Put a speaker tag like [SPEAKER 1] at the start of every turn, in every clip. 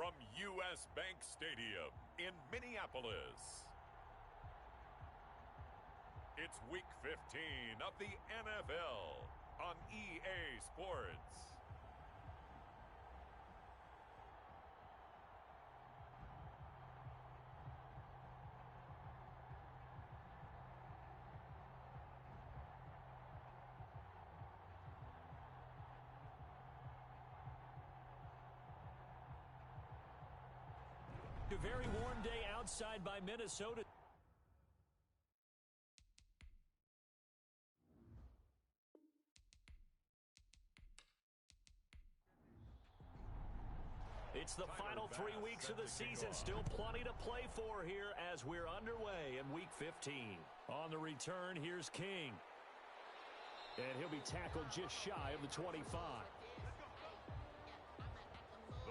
[SPEAKER 1] from U.S. Bank Stadium in Minneapolis. It's Week 15 of the NFL on EA Sports.
[SPEAKER 2] A very warm day outside by Minnesota. It's the final 3 weeks of the season. Still plenty to play for here as we're underway in Week 15. On the return, here's King. And he'll be tackled just shy of the 25.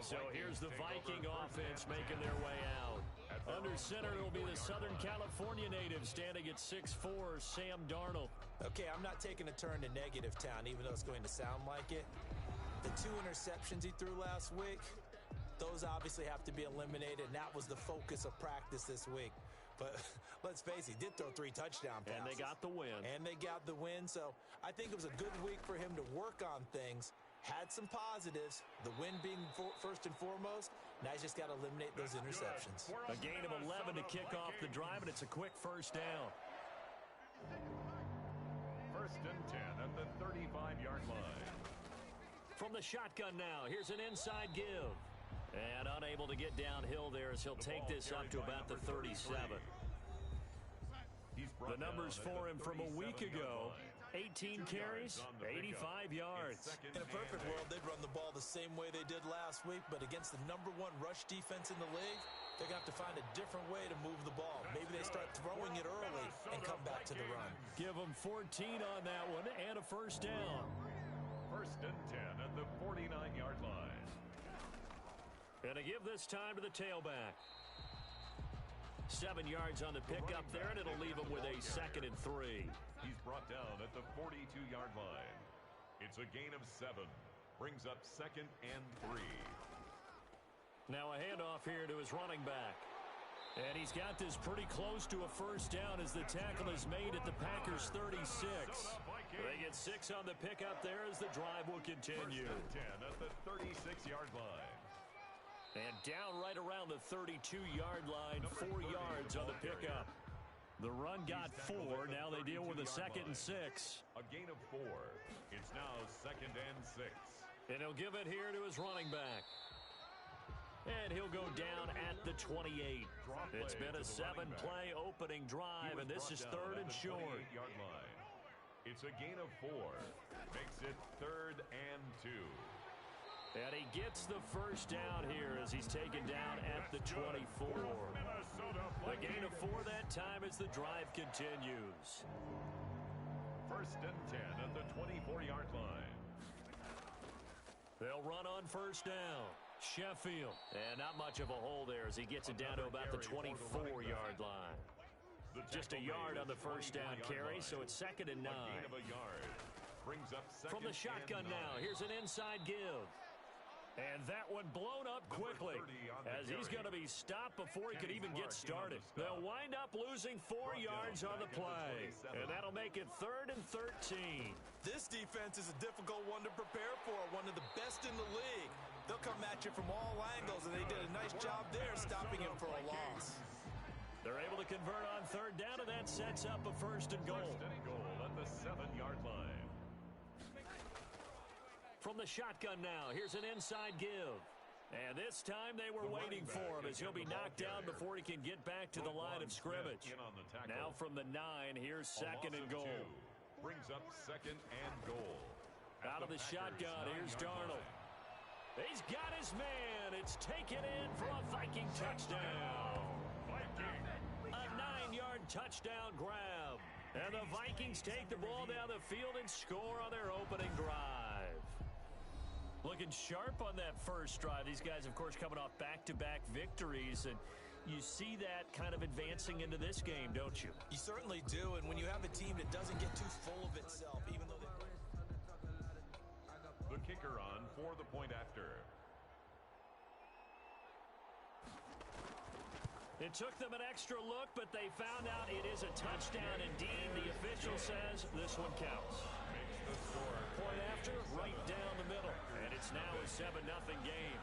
[SPEAKER 2] So here's the Viking offense making their way out. Under center, it'll be the Southern California native standing at 6'4", Sam Darnold.
[SPEAKER 3] Okay, I'm not taking a turn to negative town, even though it's going to sound like it. The 2 interceptions he threw last week, those obviously have to be eliminated, and that was the focus of practice this week. But let's face it, he did throw 3 touchdown passes.
[SPEAKER 2] And they got the win. So I think it was a good week for him to work on things. Had some positives, the win being first and foremost. Now he's just got to eliminate those interceptions. A gain of 11 to kick off the drive, and it's a quick first down.
[SPEAKER 1] First and 10 at the 35-yard line.
[SPEAKER 2] From the shotgun now, here's an inside give. And unable to get downhill there as he'll take this up to about the 37. The numbers for him from a week ago. 18 carries, 85 yards.
[SPEAKER 3] In a perfect world, they'd run the ball the same way they did last week, but against the #1 rush defense in the league, they're going to have to find a different way to move the ball. Maybe they start throwing it early and come back to the run.
[SPEAKER 2] Give them 14 on that one and a first down.
[SPEAKER 1] First and 10 at the 49-yard line.
[SPEAKER 2] And a give this time to the tailback. 7 yards on the pickup there, and it'll leave him with a 2nd and 3.
[SPEAKER 1] He's brought down at the 42-yard line. It's a gain of 7. Brings up 2nd and 3.
[SPEAKER 2] Now a handoff here to his running back. And he's got this pretty close to a first down as the tackle is made at the Packers' 36. They get 6 on the pickup there as the drive will continue.
[SPEAKER 1] First and 10 at the 36-yard line.
[SPEAKER 2] And down right around the 32-yard line, 4 yards on the pickup. The run got 4. Now they deal with a 2nd and 6.
[SPEAKER 1] A gain of 4. It's now 2nd and 6.
[SPEAKER 2] And he'll give it here to his running back. And he'll go down at the 28. It's been a 7-play opening drive, and this is 3rd and short.
[SPEAKER 1] It's a gain of 4. Makes it 3rd and 2.
[SPEAKER 2] And he gets the first down here as he's taken down at the 24. A gain of 4 that time as the drive continues.
[SPEAKER 1] First and 10 at the 24-yard line.
[SPEAKER 2] They'll run on first down. Sheffield. And not much of a hole there as he gets it down to about the 24-yard line. Just a yard on the first down carry, so it's 2nd and 9. From the shotgun now, here's an inside give. And that one blown up quickly as he's going to be stopped before he could even get started. They'll wind up losing 4 yards on the play, and that'll make it 3rd and 13.
[SPEAKER 3] This defense is a difficult one to prepare for, one of the best in the league. They'll come at you from all angles, and they did a nice job there stopping him for a loss.
[SPEAKER 2] They're able to convert on 3rd down, and that sets up a 1st and goal.
[SPEAKER 1] 1st and goal at the 7-yard line.
[SPEAKER 2] From the shotgun now, here's an inside give. And this time they were waiting for him as he'll be knocked down before he can get back to the line of scrimmage. Now from the 9, here's 2nd and goal.
[SPEAKER 1] Brings up 2nd and goal.
[SPEAKER 2] Out of the shotgun, here's Darnold. He's got his man. It's taken in for a Viking touchdown. A 9-yard touchdown grab. And the Vikings take the ball down the field and score on their opening drive. Looking sharp on that first drive. These guys, of course, coming off back-to-back victories, and you see that kind of advancing into this game, don't you?
[SPEAKER 3] You certainly do, and when you have a team that doesn't get too full of itself, even though they...
[SPEAKER 1] The kicker on for the point after.
[SPEAKER 2] It took them an extra look, but they found out it is a touchdown indeed. The official says this one counts. Point after, right down the middle. And it's now a 7-0 game.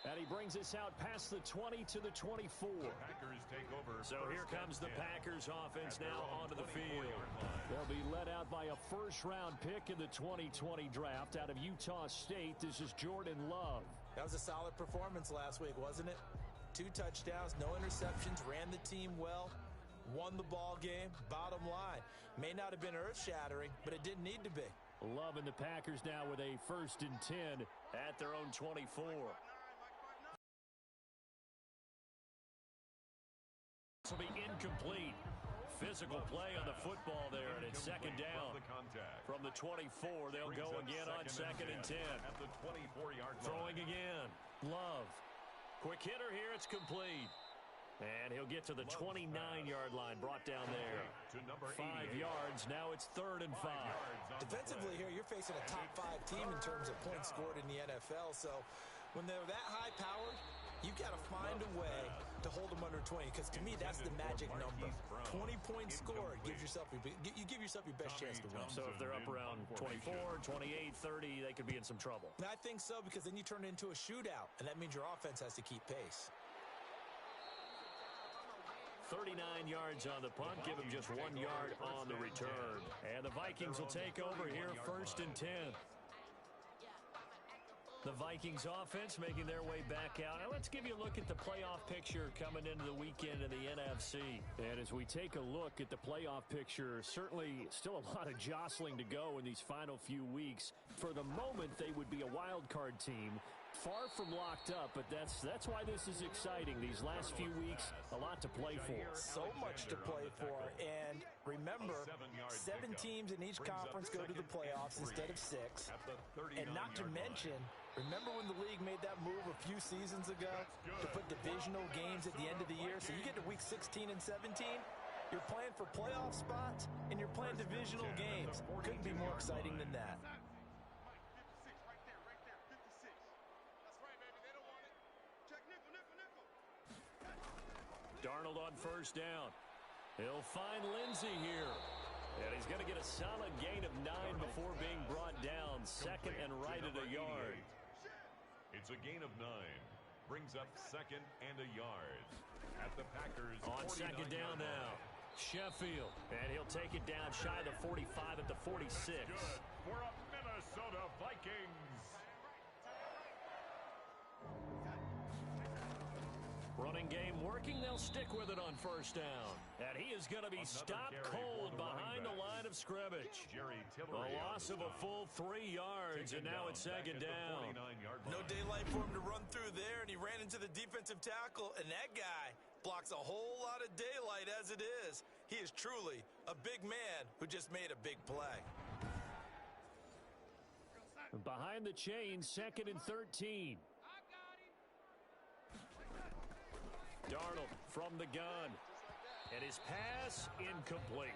[SPEAKER 2] And he brings us out past the 20 to the 24.
[SPEAKER 1] Packers take over.
[SPEAKER 2] So here comes the Packers offense now onto the field. They'll be led out by a first-round pick in the 2020 draft out of Utah State. This is Jordan Love.
[SPEAKER 3] That was a solid performance last week, wasn't it? 2 touchdowns, no interceptions, ran the team well, won the ball game. Bottom line, may not have been earth-shattering, but it didn't need to be.
[SPEAKER 2] Love and the Packers now with a 1st and 10 at their own 24. This will be incomplete. Physical play on the football there, and it's 2nd down. From the 24, they'll go again on 2nd and 10.
[SPEAKER 1] At the 24-yard line.
[SPEAKER 2] Throwing again. Love. Quick hitter here. It's complete. And he'll get to the 29-yard line, brought down there. 5 yards. Now it's 3rd and 5.
[SPEAKER 3] Defensively here, you're facing a top 5 team in terms of points scored in the NFL. So when they're that high-powered, you've got to find a way to hold them under 20, because to me, that's the magic number. 20 points scored gives yourself you give yourself your best chance to win.
[SPEAKER 2] So if they're up around 24, 28, 30, they could be in some trouble.
[SPEAKER 3] And I think so, because then you turn it into a shootout, and that means your offense has to keep pace.
[SPEAKER 2] 39 yards on the punt, give him just 1 yard on the return. And the Vikings will take over here, 1st and 10. The Vikings offense making their way back out. Now let's give you a look at the playoff picture coming into the weekend in the NFC. And as we take a look at the playoff picture, certainly still a lot of jostling to go in these final few weeks. For the moment, they would be a wild card team. Far from locked up, but that's why this is exciting. These last few weeks, a lot to play for.
[SPEAKER 3] So much to play for. And remember, 7 teams in each conference go to the playoffs instead of 6. And not to mention, remember when the league made that move a few seasons ago to put divisional games at the end of the year? So you get to week 16 and 17, you're playing for playoff spots, and you're playing divisional games. Couldn't be more exciting than that.
[SPEAKER 2] Darnold on 1st down. He'll find Lindsey here. And he's going to get a solid gain of 9 before being brought down. 2nd and right at a yard.
[SPEAKER 1] It's a gain of 9. Brings up 2nd and a yard. At the Packers.
[SPEAKER 2] On 2nd down now. Sheffield. And he'll take it down shy of the 45 at the 46.
[SPEAKER 1] Good for a Minnesota Vikings.
[SPEAKER 2] Running game working. They'll stick with it on 1st down. And he is going to be stopped cold behind the line of scrimmage. A loss of a full 3 yards, and now it's 2nd down.
[SPEAKER 3] No daylight for him to run through there, and he ran into the defensive tackle, and that guy blocks a whole lot of daylight as it is. He is truly a big man who just made a big play.
[SPEAKER 2] Behind the chains, 2nd and 13. Darnold from the gun. And his pass incomplete.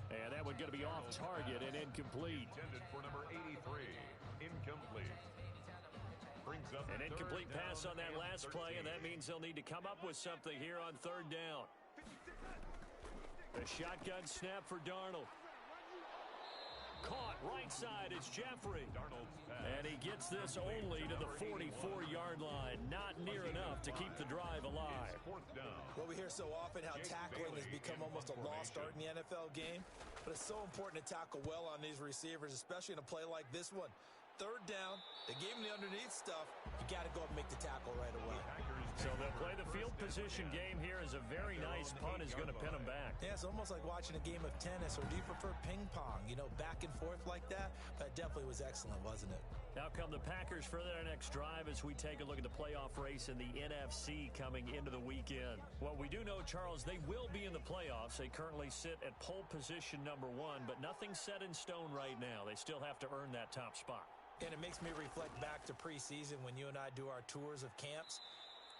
[SPEAKER 2] And that one going to be off target and incomplete.
[SPEAKER 1] Intended for number 83. Incomplete. Brings up
[SPEAKER 2] an incomplete pass on that last play, and that means they'll need to come up with something here on 3rd down. The shotgun snap for Darnold. Caught right side, it's Jeffrey. And he gets this only to the 44-yard line. Not near enough to keep the drive alive.
[SPEAKER 3] Well, we hear so often how tackling has become almost a lost art in the NFL game. But it's so important to tackle well on these receivers, especially in a play like this one. 3rd down, they gave him the underneath stuff. You got to go up and make the tackle right away.
[SPEAKER 2] So they'll play the field position game here as a very nice punt is going to pin them back.
[SPEAKER 3] Yeah, it's almost like watching a game of tennis, or do you prefer ping pong? You know, back and forth like that? That definitely was excellent, wasn't it?
[SPEAKER 2] Now come the Packers for their next drive as we take a look at the playoff race in the NFC coming into the weekend. What we do know, Charles, they will be in the playoffs. They currently sit at pole position number 1, but nothing's set in stone right now. They still have to earn that top spot.
[SPEAKER 3] And it makes me reflect back to preseason when you and I do our tours of camps.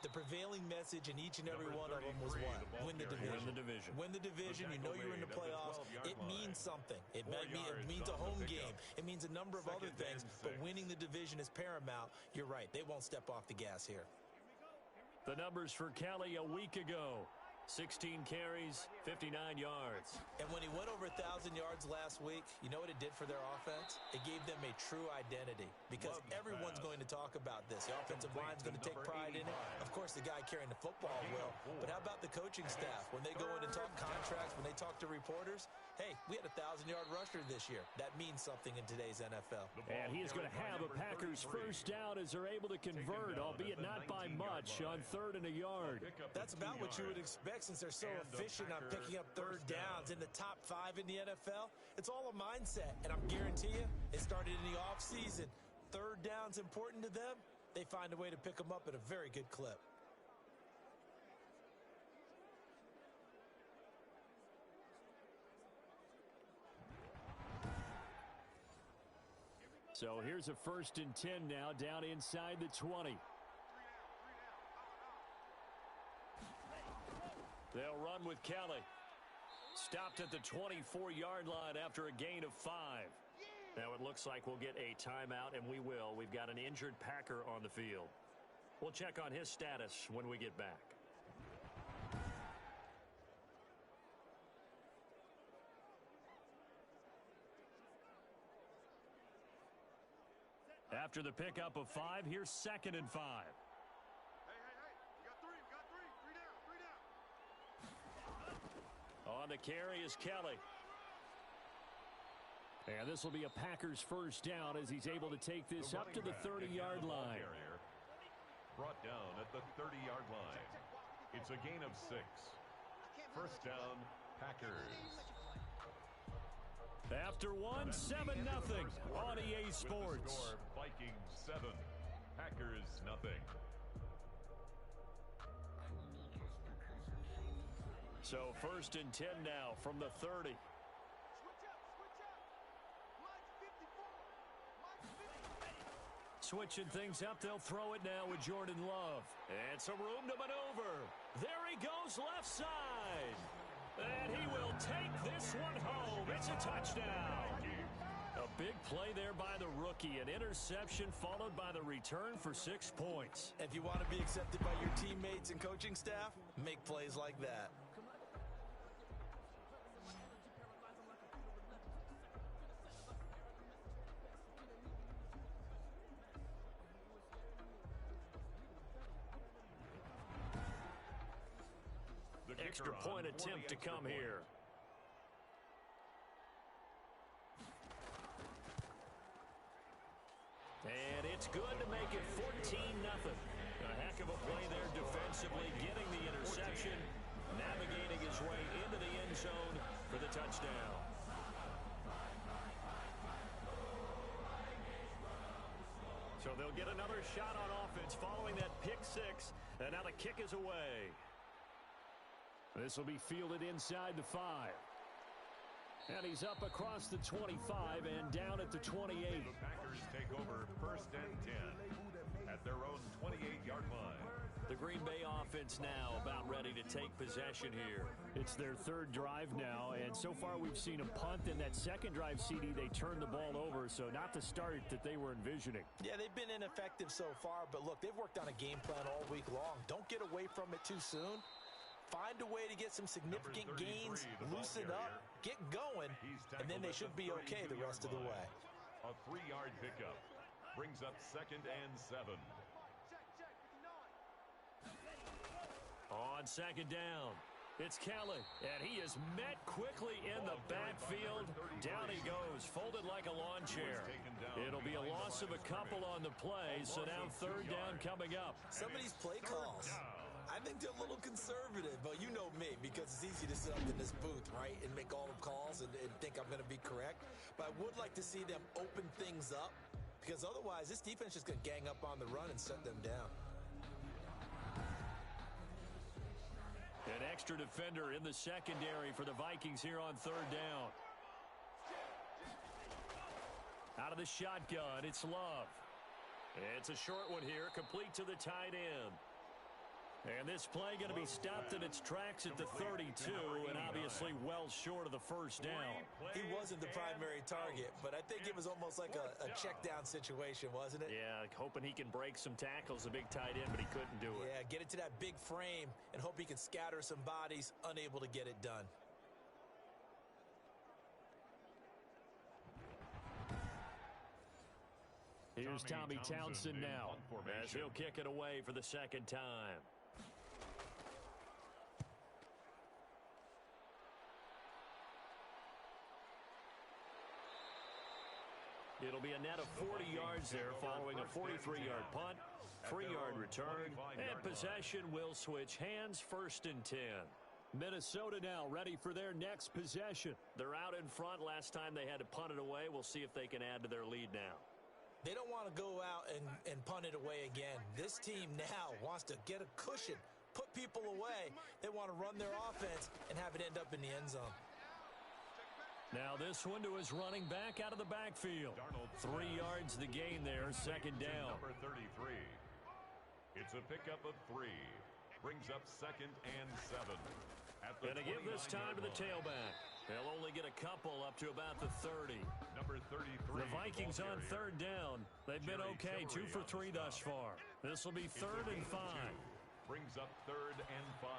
[SPEAKER 3] The prevailing message in each and every one of them was what? Win the division.
[SPEAKER 2] Win the division.
[SPEAKER 3] Win the division. You know you're in the playoffs. It means something. It means a home game. It means a number of other things, but winning the division is paramount. You're right. They won't step off the gas here.
[SPEAKER 2] The numbers for Kelly a week ago. 16 carries, 59 yards.
[SPEAKER 3] And when he went over 1,000 yards last week, you know what it did for their offense? It gave them a true identity because everyone's going to talk about this. The offensive line's going to take pride in it. Of course, the guy carrying the football will. But how about the coaching staff? When they go in and talk contracts, when they talk to reporters, hey, we had a 1,000-yard rusher this year. That means something in today's NFL.
[SPEAKER 2] And he is going to have a Packers first down as they're able to convert, albeit not by much, on 3rd and a yard.
[SPEAKER 3] That's about what you would expect since they're so efficient on picking up 3rd downs in the top 5 in the NFL. It's all a mindset, and I'm guarantee you, it started in the offseason. 3rd down's important to them. They find a way to pick them up at a very good clip.
[SPEAKER 2] So here's a 1st and 10 now, down inside the 20. They'll run with Kelly. Stopped at the 24-yard line after a gain of 5. Now it looks like we'll get a timeout, and we will. We've got an injured Packer on the field. We'll check on his status when we get back. After the pickup of 5, here's 2nd and 5.
[SPEAKER 4] Hey, you got 3, three down.
[SPEAKER 2] On the carry is Kelly. And this will be a Packers first down as he's able to take this up to the 30-yard line.
[SPEAKER 1] Brought down at the 30-yard line. It's a gain of 6. First down, Packers.
[SPEAKER 2] After one, 7-0 on EA Sports.
[SPEAKER 1] Vikings 7, Packers nothing.
[SPEAKER 2] So 1st and 10 now from the 30.
[SPEAKER 4] Switch up. Mine's 54. Mine's 50.
[SPEAKER 2] Switching things up, they'll throw it now with Jordan Love. And some room to maneuver. There he goes left side. And he will take this one home. It's a touchdown. A big play there by the rookie. An interception followed by the return for 6 points.
[SPEAKER 3] If you want to be accepted by your teammates and coaching staff, make plays like that.
[SPEAKER 2] Extra point attempt to come here. And it's good to make it 14-0. A heck of a play there defensively, getting the interception, navigating his way into the end zone for the touchdown. So they'll get another shot on offense following that pick 6, and now the kick is away. This will be fielded inside the 5. And he's up across the 25 and down at the 28.
[SPEAKER 1] The Packers take over 1st and 10 at their own 28-yard line.
[SPEAKER 2] The Green Bay offense now about ready to take possession here. It's their 3rd drive now, and so far we've seen a punt. In that 2nd drive, CD, they turned the ball over, so not the start that they were envisioning.
[SPEAKER 3] Yeah, they've been ineffective so far, but look, they've worked on a game plan all week long. Don't get away from it too soon. Find a way to get some significant gains, loosen up, get going, and then they should be okay the rest of the way.
[SPEAKER 1] A 3-yard pickup brings up 2nd and 7.
[SPEAKER 2] On 2nd down, it's Kelly, and he is met quickly in the backfield. Down he goes, folded like a lawn chair. It'll be a loss of a couple on the play, so now 3rd down coming up.
[SPEAKER 3] Some of these play calls, I think they're a little conservative, but you know me, because it's easy to sit up in this booth, right, and make all the calls and think I'm going to be correct. But I would like to see them open things up, because otherwise this defense is going to gang up on the run and shut them down.
[SPEAKER 2] An extra defender in the secondary for the Vikings here on 3rd down. Out of the shotgun, it's Love. It's a short one here, complete to the tight end. And this play going to be stopped in its tracks at the 32, and obviously well short of the first down.
[SPEAKER 3] He wasn't the primary target, but I think it was almost like a check down situation, wasn't it?
[SPEAKER 2] Yeah, hoping he can break some tackles, a big tight end, but he couldn't do it.
[SPEAKER 3] Yeah, get it to that big frame and hope he can scatter some bodies, unable to get it done.
[SPEAKER 2] Here's Tommy Townsend now, as he'll kick it away for the second time. It'll be a net of 40 yards there following a 43-yard punt, 3-yard return, and possession will switch hands, 1st and 10. Minnesota now ready for their next possession. They're out in front. Last time they had to punt it away. We'll see if they can add to their lead now.
[SPEAKER 3] They don't want to go out and punt it away again. This team now wants to get a cushion, put people away. They want to run their offense and have it end up in the end zone.
[SPEAKER 2] Now this one to his running back out of the backfield. 3 yards the gain there, second down.
[SPEAKER 1] Number 33. It's a pickup of 3. Brings up 2nd and 7.
[SPEAKER 2] Going to give this time to the tailback. They'll only get a couple up to about the 30.
[SPEAKER 1] Number 33.
[SPEAKER 2] The Vikings on 3rd down. They've been okay, 2 for 3 thus far. This will be 3rd and 5.
[SPEAKER 1] Brings up 3rd and 5.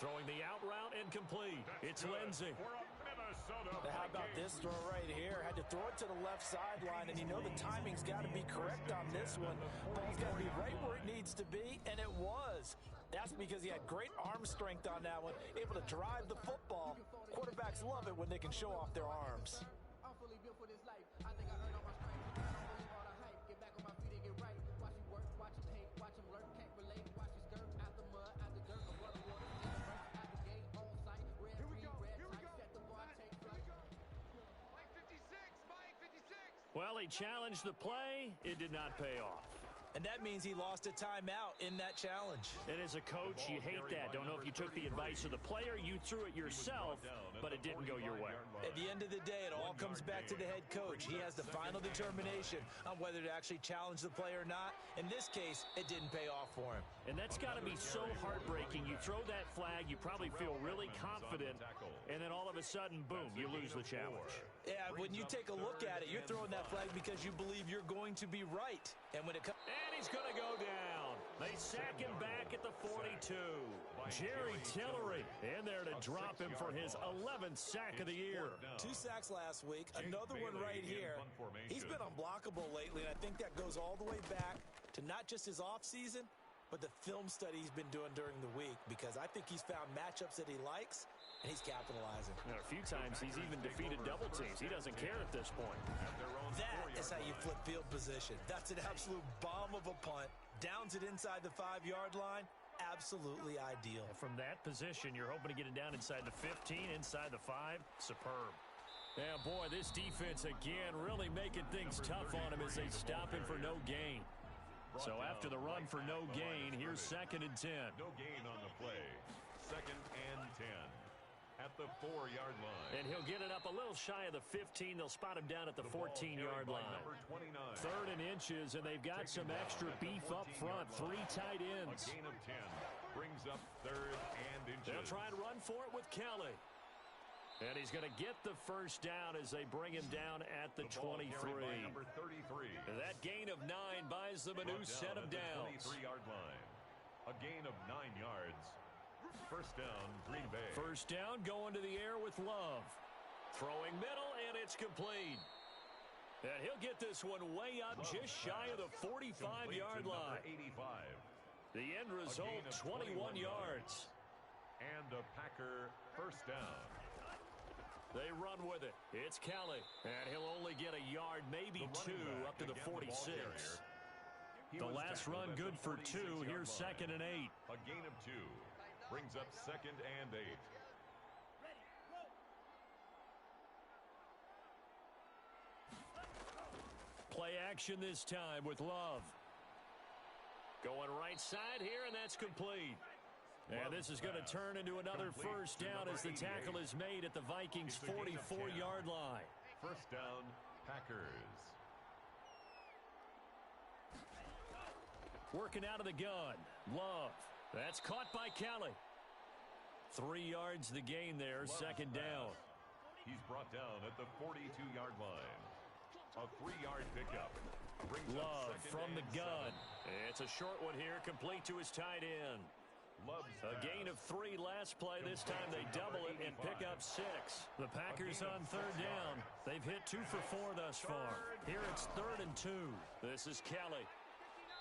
[SPEAKER 2] Throwing the out route incomplete. It's Lindsey.
[SPEAKER 3] How about this throw right here? Had to throw it to the left sideline, and you know the timing's got to be correct on this one. Ball's got to be right where it needs to be, and it was. That's because he had great arm strength on that one, able to drive the football. Quarterbacks love it when they can show off their arms.
[SPEAKER 4] I'm fully built for this life. I think I earned all my stripes. I don't believe all the hype. Get back on my feet and get right. Watch him work, watch him hate, watch him lurk, can't relate. Watch his skirt out the mud, out the dirt, above the water, in the verse, out the gate, on site. Red, green, red, tight, set the bar, take flight. Mike 56, Mike 56.
[SPEAKER 2] Well, he challenged the play. It did not pay off.
[SPEAKER 3] And that means he lost a timeout in that challenge.
[SPEAKER 2] And as a coach, you hate that. Don't know if you took the advice of the player, you threw it yourself, but it didn't go your way.
[SPEAKER 3] At the end of the day, it all comes back to the head coach. He has the final determination on whether to actually challenge the play or not. In this case, it didn't pay off for him.
[SPEAKER 2] And that's got to be so heartbreaking. You throw that flag, you probably feel really confident, and then all of a sudden, boom, you lose the challenge.
[SPEAKER 3] Yeah, when you take a look at it, you're throwing that flag because you believe you're going to be right. And when it comes...
[SPEAKER 2] And he's going to go down. They sack him back at the 42. Jerry Tillery in there to drop him for his 11th sack of the year.
[SPEAKER 3] 2 sacks last week, another one right here. He's been unblockable lately, and I think that goes all the way back to not just his offseason, but the film study he's been doing during the week, because I think he's found matchups that he likes, and he's capitalizing.
[SPEAKER 2] And a few times he's even defeated double teams. He doesn't care at this point.
[SPEAKER 3] That is how you flip field position. That's an absolute bomb of a punt. Downs it inside the 5-yard line. Absolutely ideal.
[SPEAKER 2] And from that position, you're hoping to get it down inside the 15, inside the 5. Superb. Yeah, boy, this defense again really making things tough on him as they stop him for no gain. So after the run for no gain, here's 2nd and 10.
[SPEAKER 1] No gain on the play. 2nd and 10. At the 4-yard line.
[SPEAKER 2] And he'll get it up a little shy of the 15. They'll spot him down at the 14-yard line.
[SPEAKER 1] Number 29.
[SPEAKER 2] 3rd and inches, and they've got some extra beef up front. 3 tight ends.
[SPEAKER 1] A gain of 10. Brings up 3rd and inches.
[SPEAKER 2] They'll try and run for it with Kelly. And he's going to get the first down as they bring him down at the 23.
[SPEAKER 1] Number 33.
[SPEAKER 2] That gain of 9 buys them a new set of downs.
[SPEAKER 1] 23-yard line. A gain of 9 yards. 1st down, Green Bay.
[SPEAKER 2] 1st down going to the air with Love. Throwing middle, and it's complete. And he'll get this one way up just shy of the 45-yard line.
[SPEAKER 1] 85.
[SPEAKER 2] The end result, 21 yards.
[SPEAKER 1] And a Packer 1st down.
[SPEAKER 2] They run with it. It's Kelly. And he'll only get a yard, maybe 2, up to the 46. The last run good for 2. Here's 2nd and 8.
[SPEAKER 1] A gain of 2. Brings up 2nd and 8.
[SPEAKER 2] Play action this time with Love. Going right side here, and that's complete. And this is going to turn into another first down as the tackle is made at the Vikings' 44-yard line.
[SPEAKER 1] 1st down, Packers.
[SPEAKER 2] Working out of the gun. Love. That's caught by Kelly. 3 yards the gain there. Second down.
[SPEAKER 1] He's brought down at the 42-yard line. A 3-yard pickup.
[SPEAKER 2] Love from the gun. It's a short one here, complete to his tight end. A gain of 3 last play. This time they double it and pick up 6. The Packers on third down. They've hit 2 for 4 thus far. Here it's 3rd and 2. This is Kelly.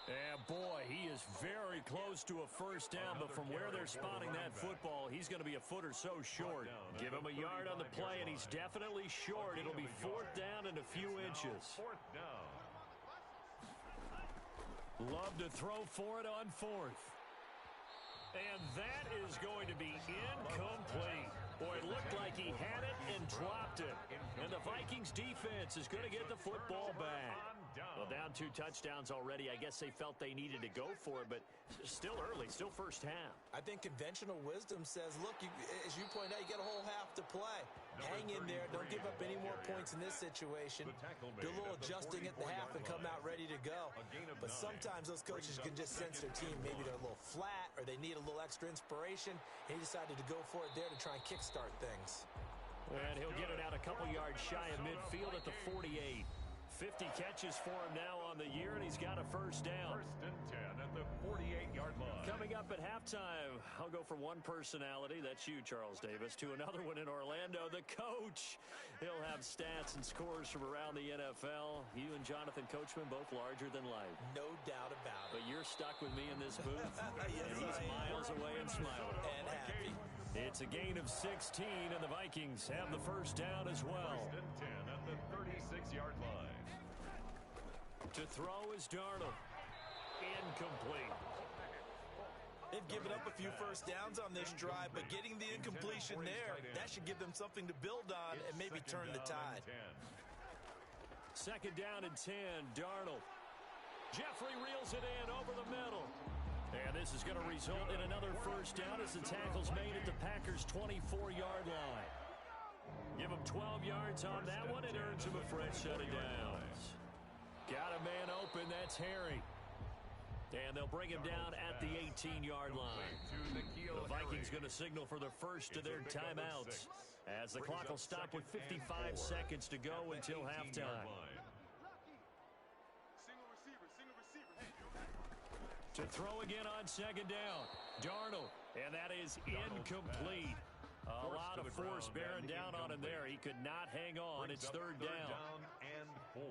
[SPEAKER 2] And boy, he is very close to a first down, but from where they're spotting that football, he's going to be a foot or so short. Give him a yard on the play, and he's definitely short. It'll be 4th down and a few inches. Love to throw for it on 4th. And that is going to be incomplete. Boy, it looked like he had it and dropped it. And the Vikings defense is going to get the football back. Well, down 2 touchdowns already. I guess they felt they needed to go for it, but still early, still first half.
[SPEAKER 3] I think conventional wisdom says, look, as you point out, you got a whole half to play. Hang in there. Don't give up any more points in this situation. Do a little adjusting at the half and come out ready to go. But sometimes those coaches can just sense their team. Maybe they're a little flat or they need a little extra inspiration. And he decided to go for it there to try and kickstart things.
[SPEAKER 2] And he'll get it out a couple yards shy of midfield at the 48. 50 catches for him now on the year, and he's got a first down.
[SPEAKER 1] 1st and 10 at the 48-yard line.
[SPEAKER 2] Coming up at halftime, I'll go from one personality, that's you, Charles Davis, to another one in Orlando, the coach. He'll have stats and scores from around the NFL. You and Jonathan Coachman both larger than life.
[SPEAKER 3] No doubt about it.
[SPEAKER 2] But you're stuck with me in this booth,
[SPEAKER 3] Yes,
[SPEAKER 2] and he's miles away and smiling.
[SPEAKER 3] And happy.
[SPEAKER 2] It's a gain of 16, and the Vikings have the first down as well.
[SPEAKER 1] 1st and 10 at the 36-yard line.
[SPEAKER 2] To throw is Darnold. Incomplete.
[SPEAKER 3] They've given up a few first downs on this drive, but getting the incompletion there, that should give them something to build on and maybe turn the tide.
[SPEAKER 2] 2nd down and 10, Darnold. Jeffrey reels it in over the middle. And this is going to result in another first down as the tackle's made at the Packers' 24-yard line. Give him 12 yards on that one. It earns him a fresh set of downs. Got a man open. That's Harry. And they'll bring him down at the 18-yard line. The Vikings going to signal for the first of their timeouts as the clock will stop with 55 seconds to go until halftime. To throw again on 2nd down. Darnold. And that is incomplete. A lot of force bearing down on him there. He could not hang on. It's 3rd down.
[SPEAKER 1] And 4.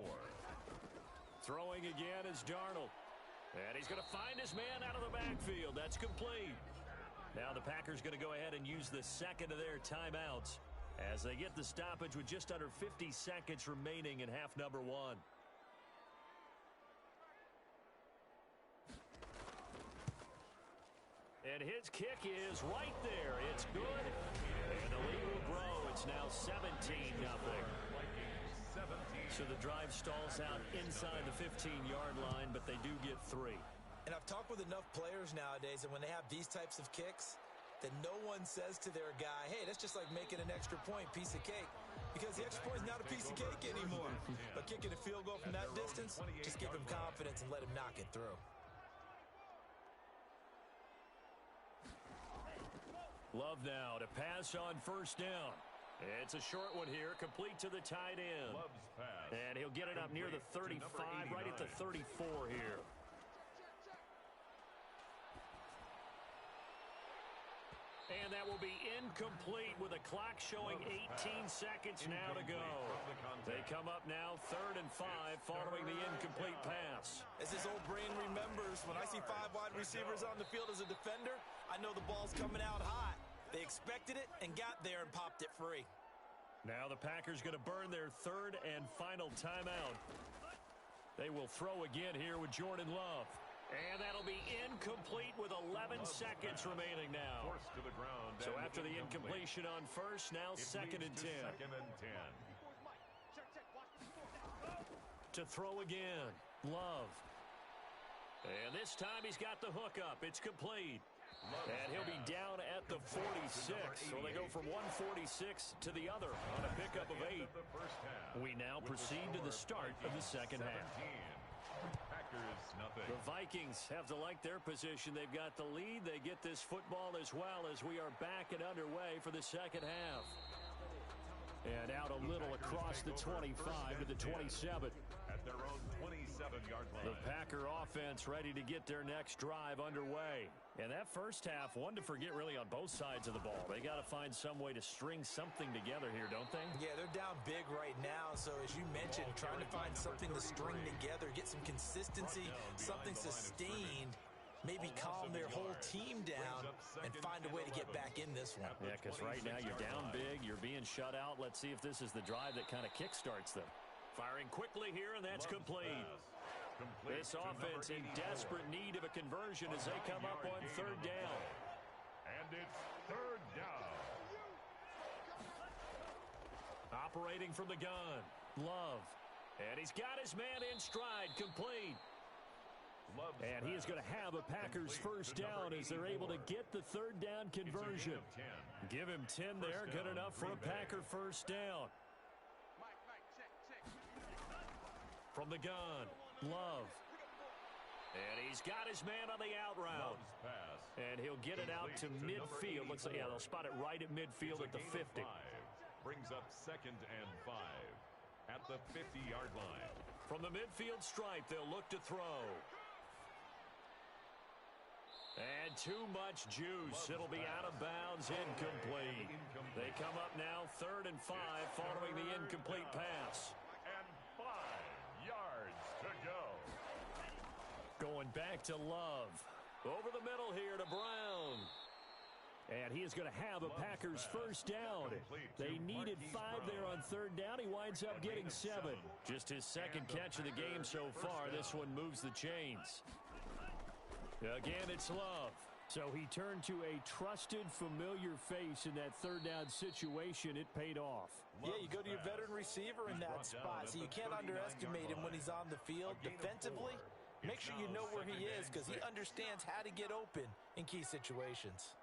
[SPEAKER 2] Throwing again is Darnold. And he's going to find his man out of the backfield. That's complete. Now the Packers going to go ahead and use the second of their timeouts as they get the stoppage with just under 50 seconds remaining in half number 1. And his kick is right there. It's good. And the lead will grow. It's now 17-0. So the drive stalls out inside the 15-yard line, but they do get 3.
[SPEAKER 3] And I've talked with enough players nowadays, and when they have these types of kicks, that no one says to their guy, hey, that's just like making an extra point, piece of cake. Because the extra point is not a piece of cake anymore. But kicking a field goal from that distance, just give him confidence and let him knock it through.
[SPEAKER 2] Love now to pass on 1st down. It's a short one here, complete to the tight end. And he'll get it up near the 35, right at the 34 here. And that will be incomplete with a clock showing 18 seconds now to go. They come up now 3rd and 5 following the incomplete pass.
[SPEAKER 3] As his old brain remembers, when I see 5 wide receivers on the field as a defender, I know the ball's coming out hot. They expected it and got there and popped it free.
[SPEAKER 2] Now the Packers going to burn their 3rd and final timeout. They will throw again here with Jordan Love. And that'll be incomplete with 11 seconds remaining now. So after the incompletion on 1st, now 2nd and 10. To throw again, Love. And this time he's got the hook up. It's complete. And he'll be down at the 46. So they go from 146 to the other on a pickup of 8. We now proceed to the start of the second half.
[SPEAKER 1] Packers nothing.
[SPEAKER 2] The Vikings have to like their position. They've got the lead. They get this football as well as we are back and underway for the second half. And out a little across the 25 to the 27.
[SPEAKER 1] At their own 27-yard line.
[SPEAKER 2] The Packer offense ready to get their next drive underway. And that first half, one to forget really on both sides of the ball. They got to find some way to string something together here, don't they?
[SPEAKER 3] Yeah, they're down big right now. So as you mentioned, trying to find something to string together, get some consistency, something sustained, maybe calm their whole team down and find a way to get back in this one.
[SPEAKER 2] Yeah, because right now you're down big, you're being shut out. Let's see if this is the drive that kind of kickstarts them. Firing quickly here, and that's complete. This offense in desperate need of a conversion as they come up on third down.
[SPEAKER 1] And it's third down.
[SPEAKER 2] Operating from the gun, Love. And he's got his man in stride, complete. And he is going to have a Packers first down as they're able to get the third down conversion. Give him 10 there, good enough for a Packer first down. From the gun, Love. And he's got his man on the out route. And he'll get it out to midfield. Looks like, yeah, they'll spot it right at midfield at the 50.
[SPEAKER 1] Brings up 2nd and 5 at the 50-yard line.
[SPEAKER 2] From the midfield stripe, they'll look to throw. And too much juice. It'll be out of bounds, incomplete. They come up now 3rd and 5 following the incomplete pass.
[SPEAKER 1] And 5 yards to go.
[SPEAKER 2] Going back to Love. Over the middle here to Brown. And he is going to have a Packers first down. They needed 5 there on third down. He winds up getting 7. Just his second catch of the game so far. This one moves the chains. Again, it's Love. So he turned to a trusted, familiar face in that third down situation. It paid off.
[SPEAKER 3] Yeah, you go to your veteran receiver in that spot, so you can't underestimate him when he's on the field. Defensively, make sure you know where he is because he understands how to get open in key situations.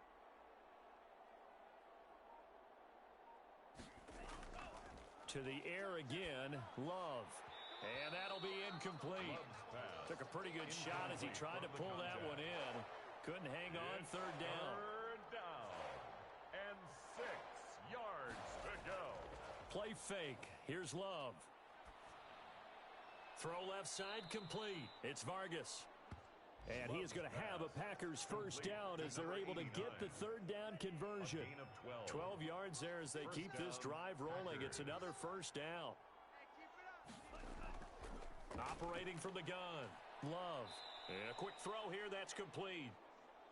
[SPEAKER 2] To the air again, Love. And that'll be incomplete. Took a pretty good shot as he tried to pull that one in. Couldn't hang on, third down.
[SPEAKER 1] Third down. And 6 yards to go.
[SPEAKER 2] Play fake. Here's Love. Throw left side complete. It's Vargas. And he is going to have a Packers first down as they're able to get the third down conversion. 12 yards there as they keep this drive rolling. It's another first down. Operating from the gun, Love. And a quick throw here, that's complete.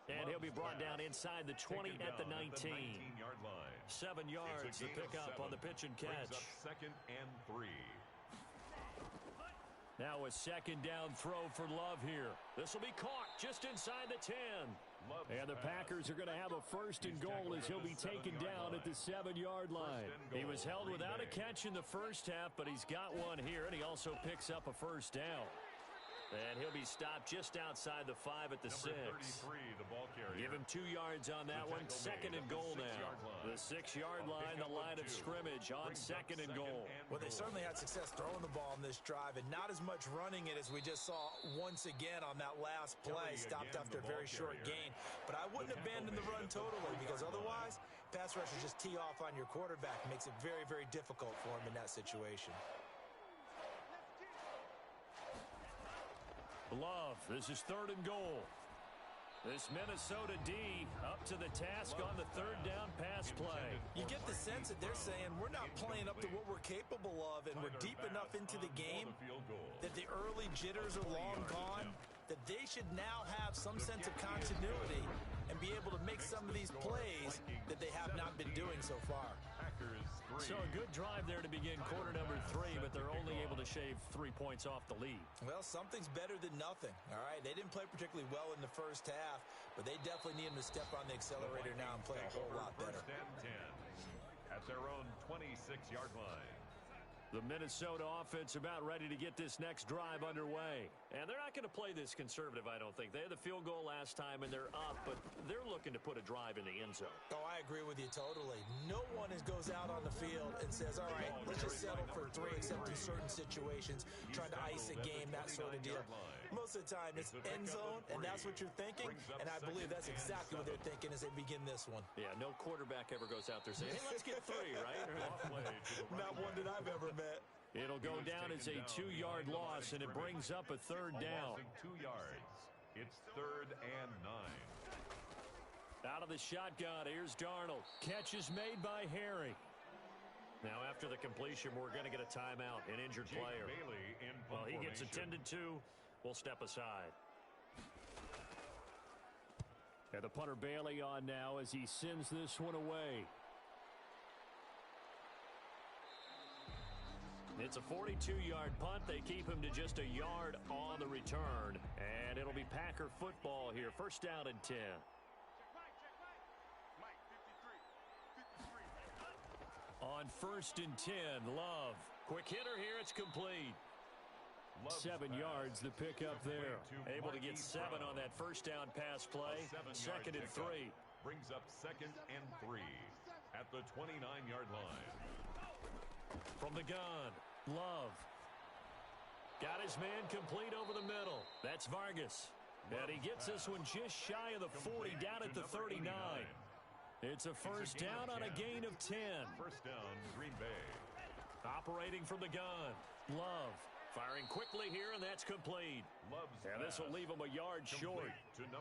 [SPEAKER 2] And he'll be brought down inside the 20 at the 19.
[SPEAKER 1] 19-yard line.
[SPEAKER 2] 7 yards to pick up on the pitch and catch.
[SPEAKER 1] 2nd and 3.
[SPEAKER 2] Now a second down throw for Love here. This will be caught just inside the 10. And the Packers are going to have a first and goal as he'll be taken down at the 7-yard line. He was held without a catch in the first half, but he's got one here, and he also picks up a first down. And he'll be stopped just outside the 5 at the 6.
[SPEAKER 1] The ball carrier.
[SPEAKER 2] Give him 2 yards on that one. 2nd and goal now. The 6-yard line, the line of scrimmage on 2nd and goal.
[SPEAKER 3] Well, they certainly had success throwing the ball on this drive, and not as much running it as we just saw once again on that last play. Stopped after a very short gain. But I wouldn't abandon the run totally because otherwise, pass rushers just tee off on your quarterback. It makes it very, very difficult for him in that situation.
[SPEAKER 2] Love, this is 3rd and goal. This Minnesota D up to the task on the third down pass play.
[SPEAKER 3] You get the sense that they're saying we're not playing up to what we're capable of, and we're deep enough into the game that the early jitters are long gone, that they should now have some sense of continuity and be able to make some of these plays that they have not been doing so far.
[SPEAKER 2] So a good drive there to begin quarter number 3, but they're only able to shave 3 points off the lead.
[SPEAKER 3] Well, something's better than nothing, all right? They didn't play particularly well in the first half, but they definitely need them to step on the accelerator now and play a whole lot better.
[SPEAKER 1] First and 10 at their own 26-yard line.
[SPEAKER 2] The Minnesota offense about ready to get this next drive underway. And they're not going to play this conservative, I don't think. They had the field goal last time, and they're up, but they're looking to put a drive in the end zone.
[SPEAKER 3] Oh, I agree with you totally. No one goes out on the field and says, all right, let's just settle for 3, except in certain situations, trying to ice a game, that sort of deal. Most of the time, it's end zone, and that's what you're thinking, and I believe that's exactly what they're thinking as they begin this one.
[SPEAKER 2] Yeah, no quarterback ever goes out there saying, hey, let's get 3, right?
[SPEAKER 3] Not one that I've ever met.
[SPEAKER 2] It'll go down as a 2-yard loss, and it brings up a 3rd down.
[SPEAKER 1] 2 yards. It's 3rd and 9.
[SPEAKER 2] Out of the shotgun, here's Darnold. Catch is made by Harry. Now, after the completion, we're going to get a timeout, an injured player. Well, he gets attended to. We'll step aside. And the punter Bailey on now as he sends this one away. It's a 42-yard punt. They keep him to just a yard on the return. And it'll be Packer football here. 1st down and 10. On 1st and 10, Love. Quick hitter here. It's complete. 7 yards the pickup there. Able to get 7 on that 1st down pass play. 2nd and 3.
[SPEAKER 1] Brings up 2nd and 3 at the 29-yard line.
[SPEAKER 2] From the gun, Love. Got his man complete over the middle. That's Vargas. And he gets this one just shy of the 40, down at the 39. It's a 1st down on a gain of 10.
[SPEAKER 1] 1st down, Green Bay.
[SPEAKER 2] Operating from the gun, Love. Firing quickly here, and that's complete. And this will leave him a yard short.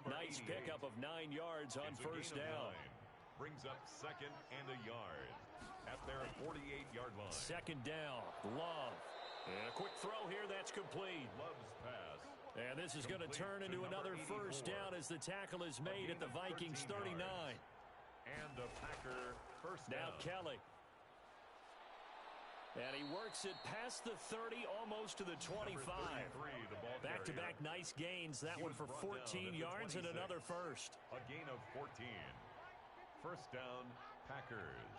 [SPEAKER 2] Nice pickup of 9 yards on 1st down.
[SPEAKER 1] Brings up 2nd and a yard at their 48-yard line.
[SPEAKER 2] 2nd down, Love. And a quick throw here, that's complete.
[SPEAKER 1] Love's pass.
[SPEAKER 2] And this is going to turn into another 1st down as the tackle is made at the Vikings 39.
[SPEAKER 1] And a Packer 1st down.
[SPEAKER 2] Now Kelly. And he works it past the 30, almost to the 25. Back-to-back nice gains. That one for 14 yards and another 1st.
[SPEAKER 1] A gain of 14. 1st down, Packers.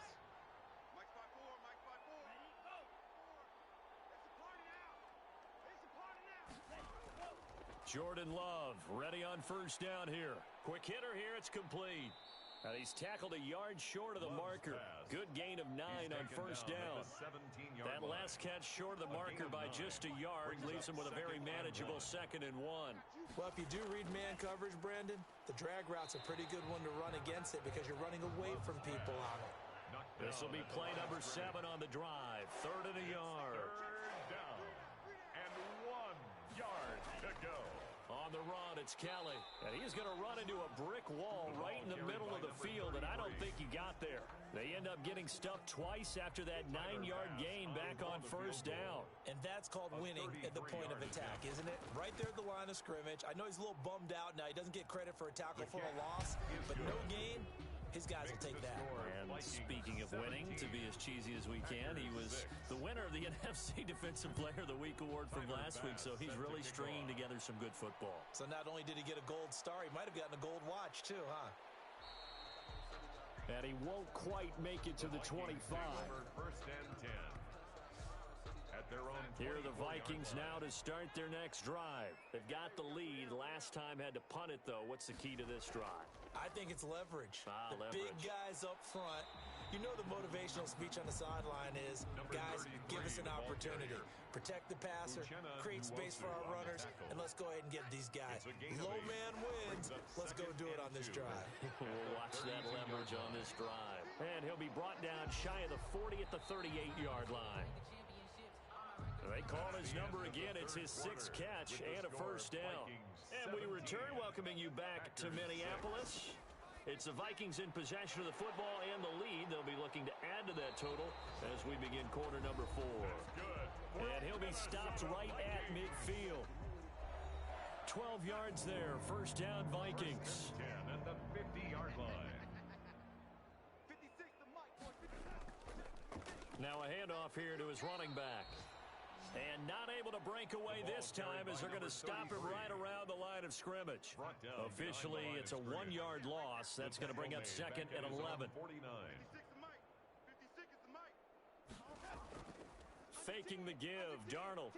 [SPEAKER 2] Jordan Love ready on 1st down here. Quick hitter here. It's complete. And he's tackled a yard short of the marker. Good gain of 9 on 1st down. That last catch short of the marker by just a yard leaves him with a very manageable 2nd and 1.
[SPEAKER 3] Well, if you do read man coverage, Brandon, the drag route's a pretty good one to run against it because you're running away from people on it.
[SPEAKER 2] This will be play number 7 on the drive. 3rd and a yard.
[SPEAKER 1] 3rd down. And 1 yard to go.
[SPEAKER 2] On the run, it's Kelly. And he's going to run into a brick wall right in the middle of the field, and I don't think he got there. They end up getting stuffed twice after that 9-yard gain back on 1st down.
[SPEAKER 3] And that's called winning at the point of attack, isn't it? Right there at the line of scrimmage. I know he's a little bummed out now. He doesn't get credit for a tackle for a loss, but no gain. His guys will take that.
[SPEAKER 2] And speaking of winning, to be as cheesy as we can, he was the winner of the NFC Defensive Player of the Week award from last week, so he's really stringing together some good football.
[SPEAKER 3] So not only did he get a gold star, he might have gotten a gold watch too, huh?
[SPEAKER 2] And he won't quite make it to the 25.
[SPEAKER 1] 1st and 10. At their own.
[SPEAKER 2] Here are the Vikings now to start their next drive. They've got the lead. Last time had to punt it, though. What's the key to this drive?
[SPEAKER 3] I think it's leverage. The
[SPEAKER 2] leverage.
[SPEAKER 3] Big guys up front. You know the motivational speech on the sideline is, guys, give us an opportunity. Protect the passer, create space for our runners, and let's go ahead and get these guys. Low man wins. Let's go do it on this drive.
[SPEAKER 2] We'll watch that leverage on this drive. And he'll be brought down shy of the 40 at the 38-yard line. They call his number again. It's his 6th catch and a 1st down. And we return, welcoming you back to Minneapolis. It's the Vikings in possession of the football and the lead. They'll be looking to add to that total as we begin quarter number 4. And he'll be stopped right at midfield. 12 yards there. 1st down, Vikings.
[SPEAKER 1] 10 at the 50-yard line.
[SPEAKER 2] Now a handoff here to his running back. And not able to break away this time as they're going to stop him right around the line of scrimmage. Officially, it's a 1-yard loss. That's going to bring up 2nd and 11. taking the give. Darnold.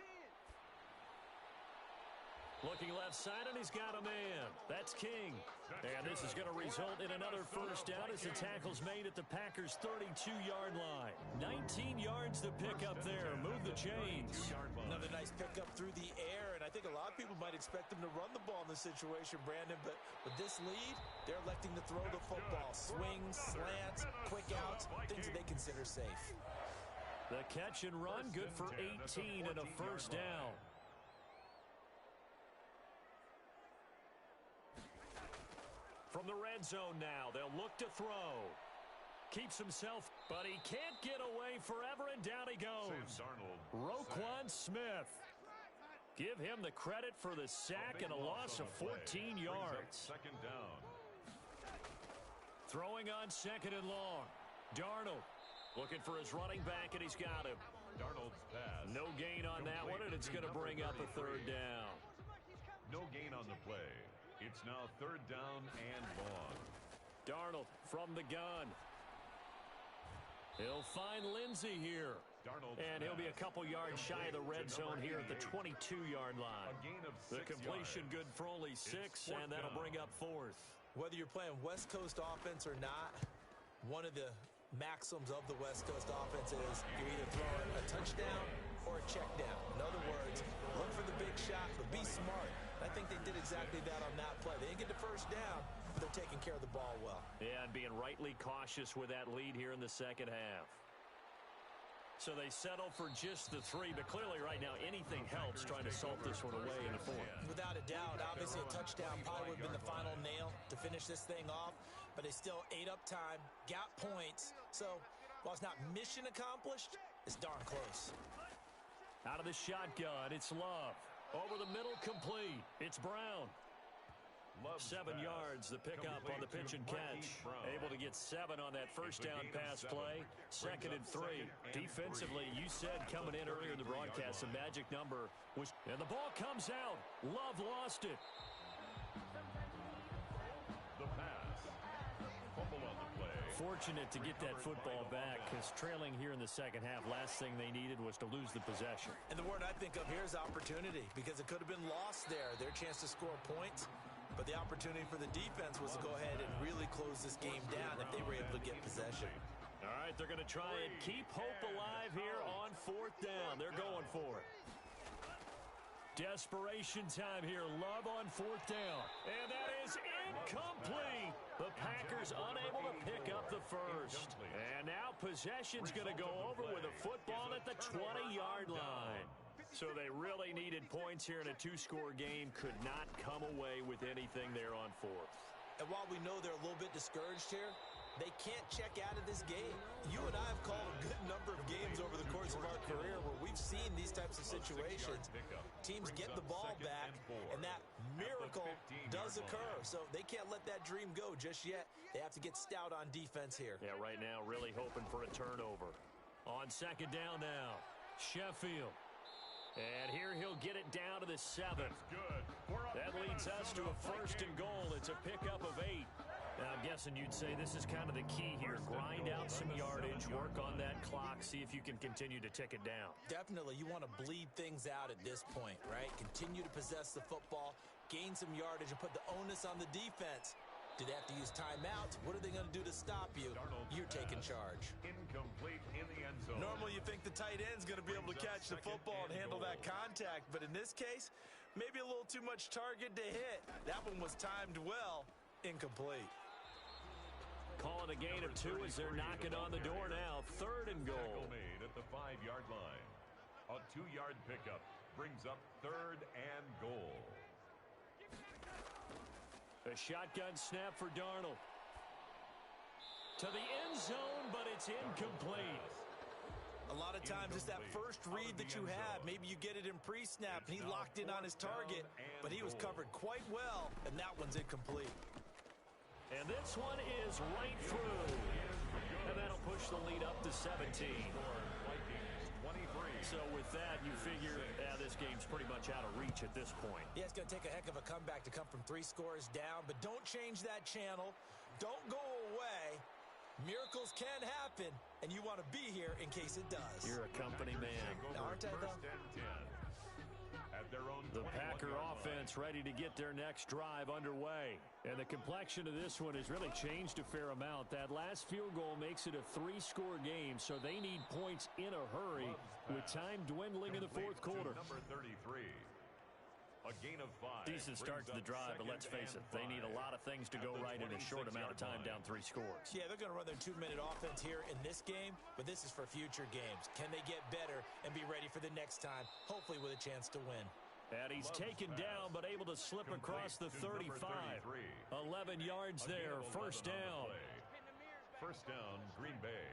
[SPEAKER 2] Looking left side, and he's got a man. That's King. And this is going to result in another first down as the tackle's made at the Packers' 32-yard line. 19 yards to pick up there. Move the chains.
[SPEAKER 3] Another nice pickup through the air, and I think a lot of people might expect them to run the ball in this situation, Brandon, but with this lead, they're electing to throw the football. Swings, slants, quick outs, things that they consider safe.
[SPEAKER 2] The catch and run, good for 18 and a first down. From the red zone now, they'll look to throw. Keeps himself, but he can't get away forever, and down he goes. Roquan Smith. Give him the credit for the sack and a loss of 14 yards.
[SPEAKER 1] Second down.
[SPEAKER 2] Throwing on second and long. Darnold looking for his running back, and he's got him.
[SPEAKER 1] Darnold's pass.
[SPEAKER 2] No gain on that one, and it's going to bring up a third down.
[SPEAKER 1] No gain on the play. It's now third down and long.
[SPEAKER 2] Darnold from the gun. He'll find Lindsey here. And he'll be a couple yards shy of the red zone here at the 22-yard line.
[SPEAKER 1] A gain of 6
[SPEAKER 2] The completion
[SPEAKER 1] yards.
[SPEAKER 2] good for only 6, and that'll bring up fourth.
[SPEAKER 3] Whether you're playing West Coast offense or not, one of the maxims of the West Coast offense is you're either throwing a touchdown or a check down. In other words, look for the big shot, but be smart. I think they did exactly that on that play. They didn't get the first down, but they're taking care of the ball well.
[SPEAKER 2] Yeah, and being rightly cautious with that lead here in the second half. So they settle for just the 3, but clearly right now anything helps trying to salt this one away in the fourth.
[SPEAKER 3] Without a doubt, obviously a touchdown probably would have been the final nail to finish this thing off, but they still ate up time, got points. So while it's not mission accomplished, it's darn close.
[SPEAKER 2] Out of the shotgun, it's Love. Over the middle, complete. It's Brown. 7 yards, the pickup on the pitch and catch. Able to get 7 on that first down pass play. Second and 3. Defensively, you said coming in earlier in the broadcast, the magic number was... And the ball comes out. Love lost it.
[SPEAKER 1] The pass. Fumble on the play.
[SPEAKER 2] Fortunate to get that football back, because trailing here in the second half, last thing they needed was to lose the possession.
[SPEAKER 3] And the word I think of here is opportunity, because it could have been lost there. Their chance to score points. But the opportunity for the defense was to go ahead and really close this game down if they were able to get possession.
[SPEAKER 2] All right, they're going to try and keep hope alive here on fourth down. They're going for it. Desperation time here. Love on fourth down. And that is incomplete. The Packers unable to pick up the first. And now possession's going to go over with a football at the 20-yard line. So they really needed points here in a 2-score game. Could not come away with anything there on fourth.
[SPEAKER 3] And while we know they're a little bit discouraged here, they can't check out of this game. You and I have called a good number of games over the course of our career where we've seen these types of situations. Teams get the ball back, and that miracle does occur. So they can't let that dream go just yet. They have to get stout on defense here.
[SPEAKER 2] Yeah, right now really hoping for a turnover. On second down now, Sheffield. And here he'll get it down to the 7. That leads us to a first and goal. It's a pickup of 8. Now, I'm guessing you'd say this is kind of the key here. Grind out some yardage, work on that clock, see if you can continue to tick it down.
[SPEAKER 3] Definitely, you want to bleed things out at this point, right? Continue to possess the football, gain some yardage, and put the onus on the defense. Do they have to use timeouts? What are they going to do to stop you? You're taking charge.
[SPEAKER 1] Incomplete in the end zone.
[SPEAKER 3] Normally you think the tight end's going to be able to catch the football and handle that contact, but in this case, maybe a little too much target to hit. That one was timed well. Incomplete.
[SPEAKER 2] Calling a gain of 2 as they're knocking on the door now. Third and goal.
[SPEAKER 1] Tackle made at the 5-yard line. A 2-yard pickup brings up third and goal.
[SPEAKER 2] A shotgun snap for Darnold. To the end zone, but it's incomplete.
[SPEAKER 3] A lot of times it's that first read that you have. Maybe you get it in pre-snap, and he locked in on his target, but he was covered quite well, and that one's incomplete.
[SPEAKER 2] And this one is right through. And that'll push the lead up to 17. So with that, you figure this game's pretty much out of reach at this point.
[SPEAKER 3] Yeah, it's going to take a heck of a comeback to come from 3 scores down, but don't change that channel. Don't go away. Miracles can happen, and you want to be here in case it does.
[SPEAKER 2] You're a company man.
[SPEAKER 3] Aren't I, though?
[SPEAKER 1] First and 10. At their own
[SPEAKER 2] The Packer offense ready to get their next drive underway. And the complexion of this one has really changed a fair amount. That last field goal makes it a 3-score game, so they need points in a hurry with time dwindling in the fourth quarter.
[SPEAKER 1] Number 33. A gain of 5.
[SPEAKER 2] Decent start to the drive, but let's face it, they need a lot of things to go right in a short amount of time down 3 scores.
[SPEAKER 3] Yeah, they're going to run their 2-minute offense here in this game, but this is for future games. Can they get better and be ready for the next time, hopefully with a chance to win?
[SPEAKER 2] And he's taken down, but able to slip across the 35. 11 yards there, first down.
[SPEAKER 1] First down, Green Bay.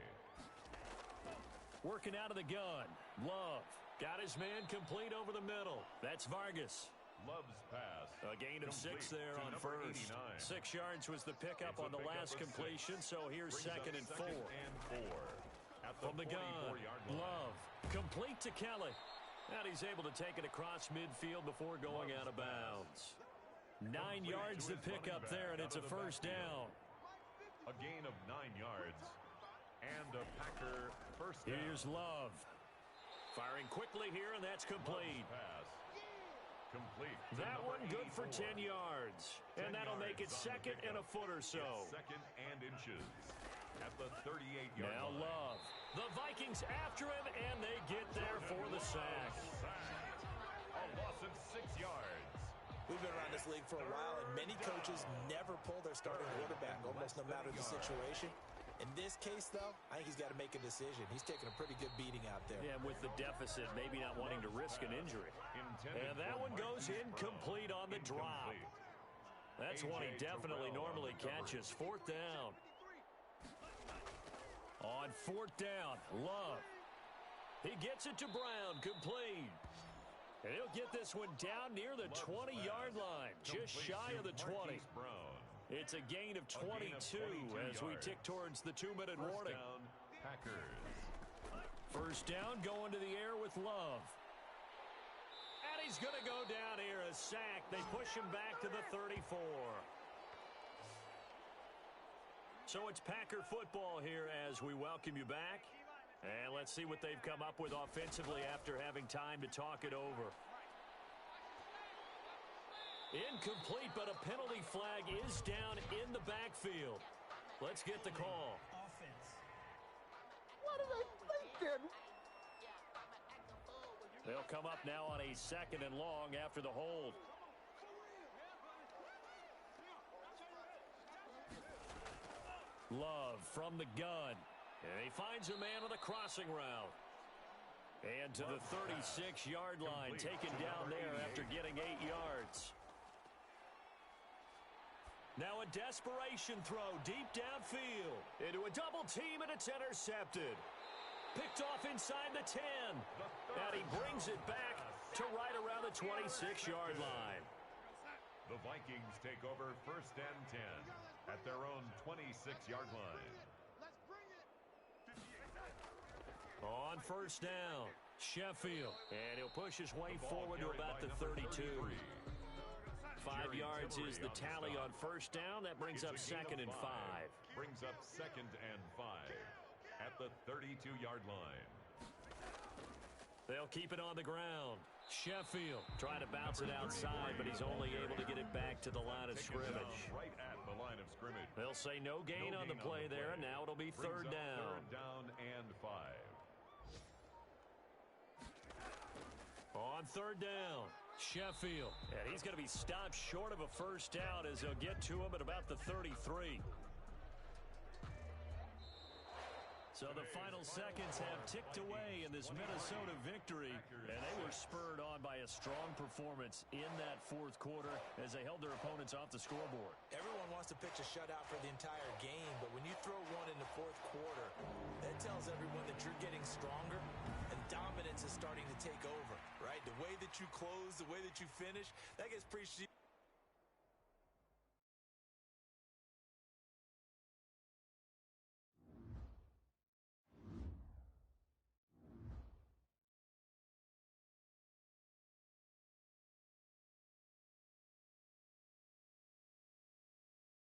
[SPEAKER 2] Working out of the gun. Love got his man complete over the middle. That's Vargas.
[SPEAKER 1] Love's pass.
[SPEAKER 2] A gain of 6 there on first. 6 yards was the pickup on the last completion, so here's second and 4. From the gun, Love, complete to Kelly. And he's able to take it across midfield before going out of bounds. 9 yards to pick up there, and it's a first down.
[SPEAKER 1] A gain of 9 yards. And a Packer first down.
[SPEAKER 2] Here's Love. Firing quickly here, and that's complete.
[SPEAKER 1] Pass. Complete.
[SPEAKER 2] That one good for 10 yards. And that'll make it second and a foot or so.
[SPEAKER 1] Second and inches. At the 38-yard line.
[SPEAKER 2] Now Love. The Vikings after him, and they get there for the sack.
[SPEAKER 1] A loss of 6 yards.
[SPEAKER 3] We've been around this league for a while, and many coaches never pull their starting quarterback, almost no matter the situation. In this case, though, I think he's got to make a decision. He's taking a pretty good beating out there.
[SPEAKER 2] Yeah, with the deficit, maybe not wanting to risk an injury. And that one goes incomplete on the drop. That's one he definitely normally catches. Fourth down. On fourth down, Love. He gets it to Brown, complete. And he'll get this one down near the 20-yard line, just shy of the 20. It's a gain of 22 as we tick towards the 2-minute warning.
[SPEAKER 1] Packers.
[SPEAKER 2] First down going to the air with Love. And he's going to go down here, a sack. They push him back to the 34. So it's Packer football here as we welcome you back. And let's see what they've come up with offensively after having time to talk it over. Incomplete, but a penalty flag is down in the backfield. Let's get the call.
[SPEAKER 5] Offense.
[SPEAKER 6] What are they thinking?
[SPEAKER 2] They'll come up now on a second and long after the hold. Love from the gun. And he finds a man on the crossing route. And to the 36-yard line, taken down there after getting 8 yards. Now a desperation throw deep downfield. Into a double team, and it's intercepted. Picked off inside the 10. And he brings it back to right around the 26-yard line.
[SPEAKER 1] The Vikings take over first and 10 at their own 26-yard line.
[SPEAKER 2] On first down, Sheffield. And he'll push his way forward to about the 32. 5 yards is the tally on first down. That brings up second and 5.
[SPEAKER 1] Brings up second and 5 at the 32-yard line.
[SPEAKER 2] They'll keep it on the ground. Sheffield trying to bounce it outside, but he's only able to get it back to the line of scrimmage.
[SPEAKER 1] Right at the line of scrimmage.
[SPEAKER 2] They'll say no gain on the play there, and now it'll be third down.
[SPEAKER 1] Third down and 5.
[SPEAKER 2] On third down, Sheffield. And he's going to be stopped short of a first down as they'll get to him at about the 33. So the final seconds have ticked away in this Minnesota victory, and they were spurred on by a strong performance in that fourth quarter as they held their opponents off the scoreboard.
[SPEAKER 3] Everyone wants to pitch a shutout for the entire game, but when you throw one in the fourth quarter, that tells everyone that you're getting stronger and dominance is starting to take over, right? The way that you close, the way that you finish, that gets pretty